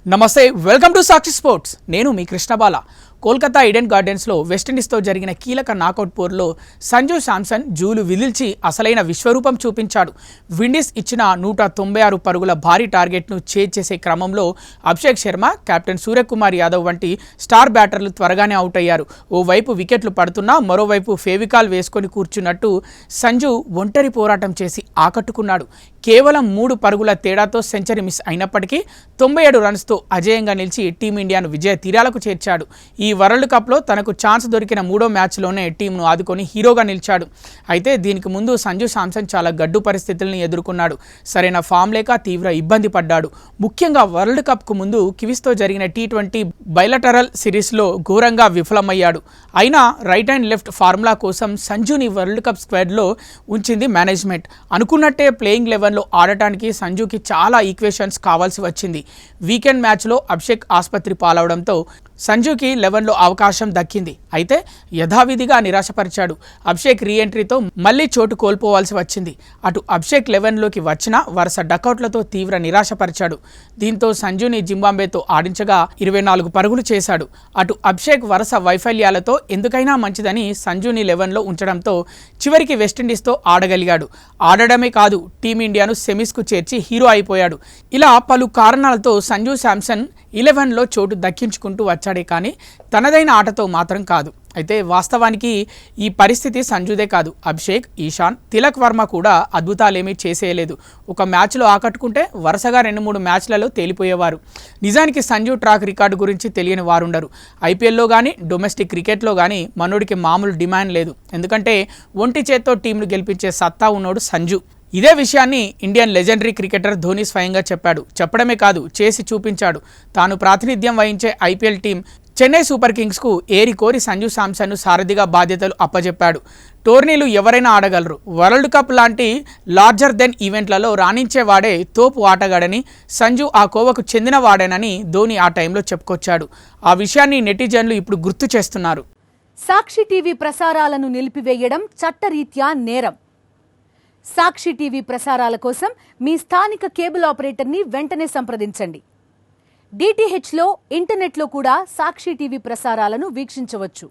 నమస్తే, welcome to Sakshi sports. నేను మీ కృష్ణబాల. Kolkata Eden గార్డెన్స్లో వెస్టిండీస్తో జరిగిన కీలక నాకౌట్ పోరులో సంజు శాంసన్ జూలు విదిల్చి అసలైన విశ్వరూపం చూపించాడు. విండీస్ ఇచ్చిన 196 పరుగుల భారీ టార్గెట్ను చేసే క్రమంలో అభిషేక్ శర్మ, కెప్టెన్ సూర్యకుమార్ యాదవ్ వంటి స్టార్ బ్యాటర్లు త్వరగానే అవుట్ అయ్యారు. ఓవైపు వికెట్లు పడుతున్నా మరోవైపు ఫేవికాల్ వేసుకొని కూర్చున్నట్టు సంజు ఒంటరి పోరాటం చేసి ఆకట్టుకున్నాడు. కేవలం 3 పరుగుల తేడాతో సెంచరీ మిస్ అయినప్పటికీ 97 రన్స్తో అజేయంగా నిలిచి టీమిండియాను విజయ తీరాలకు చేర్చాడు. ఈ వరల్డ్ కప్లో తనకు ఛాన్స్ దొరికిన 3వ మ్యాచ్లోనే టీంను ఆదుకొని హీరోగా నిలిచాడు. అయితే దీనికి ముందు సంజు శాంసన్ చాలా గడ్డు పరిస్థితుల్ని ఎదుర్కొన్నాడు. సరైన ఫామ్ లేక తీవ్ర ఇబ్బంది పడ్డాడు. ముఖ్యంగా వరల్డ్ కప్కు ముందు కివీస్తో జరిగిన T20 బైలటరల్ సిరీస్లో ఘోరంగా విఫలమయ్యాడు. అయినా రైట్ అండ్ లెఫ్ట్ ఫార్ములా కోసం సంజుని వరల్డ్ కప్ స్క్వాడ్లో ఉంచింది మేనేజ్మెంట్. అనుకున్నట్టే ప్లేయింగ్ 11లో ఆడటానికి సంజుకి చాలా ఈక్వేషన్స్ కావాల్సి వచ్చింది. వీకెండ్ మ్యాచ్లో అభిషేక్ ఆసుపత్రి పాలవడంతో సంజుకి 11లో అవకాశం దక్కింది. అయితే యథావిధిగా నిరాశపరిచాడు. అభిషేక్ రీఎంట్రీతో మళ్లీ చోటు కోల్పోవాల్సి వచ్చింది. అటు అభిషేక్ 11లోకి వచ్చినా వరుస డకౌట్లతో తీవ్ర నిరాశపరిచాడు. దీంతో సంజుని జింబాబ్వేతో ఆడించగా 24 పరుగులు చేశాడు. అటు అభిషేక్ వరుస వైఫల్యాలతో ఎందుకైనా మంచిదని సంజుని 11లో ఉంచడంతో చివరికి వెస్టిండీస్తో ఆడగలిగాడు. ఆడడమే కాదు, టీమిండియాను సెమీస్కు చేర్చి హీరో అయిపోయాడు. ఇలా పలు కారణాలతో సంజు శాంసన్ 11లో చోటు దక్కించుకుంటూ వచ్చాడే కానీ తనదైన ఆటతో మాత్రం కాదు. అయితే వాస్తవానికి ఈ పరిస్థితి సంజుదే కాదు, అభిషేక్, ఈశాన్, తిలక్ వర్మ కూడా అద్భుతాలేమీ చేసేయలేదు. ఒక మ్యాచ్లో ఆకట్టుకుంటే వరుసగా 2-3 మ్యాచ్లలో తేలిపోయేవారు. నిజానికి సంజు ట్రాక్ రికార్డు గురించి తెలియని వారుండరు. ఐపీఎల్లో కానీ డొమెస్టిక్ క్రికెట్లో కానీ మనోడికి మామూలు డిమాండ్ లేదు. ఎందుకంటే ఒంటి చేత్తో టీంను గెలిపించే సత్తా ఉన్నోడు సంజు. ఇదే విషయాన్ని ఇండియన్ లెజెండరీ క్రికెటర్ ధోని స్వయంగా చెప్పడమే కాదు, చేసి చూపించాడు. తాను ప్రాతినిధ్యం వహించే ఐపీఎల్ టీం చెన్నై సూపర్ కింగ్స్కు ఏరికోరి సంజు శాంసన్ను సారథిగా బాధ్యతలు అప్పజెప్పాడు. టోర్నీలు ఎవరైనా ఆడగలరు, వరల్డ్ కప్ లాంటి లార్జర్ దెన్ ఈవెంట్లలో రాణించేవాడే తోపు ఆటగాడని, సంజు ఆ కోవకు చెందినవాడేనని ధోని ఆ టైంలో చెప్పుకొచ్చాడు. ఆ విషయాన్ని నెటిజన్లు ఇప్పుడు గుర్తు చేస్తున్నారు. సాక్షి టీవీ ప్రసారాలను నిలిపివేయడం చట్టరీత్యా నేరం. సాక్షి టీవీ ప్రసారాల కోసం మీ స్థానిక కేబుల్ ఆపరేటర్ని వెంటనే సంప్రదించండి. DTHలో, ఇంటర్నెట్లో కూడా సాక్షి టీవీ ప్రసారాలను వీక్షించవచ్చు.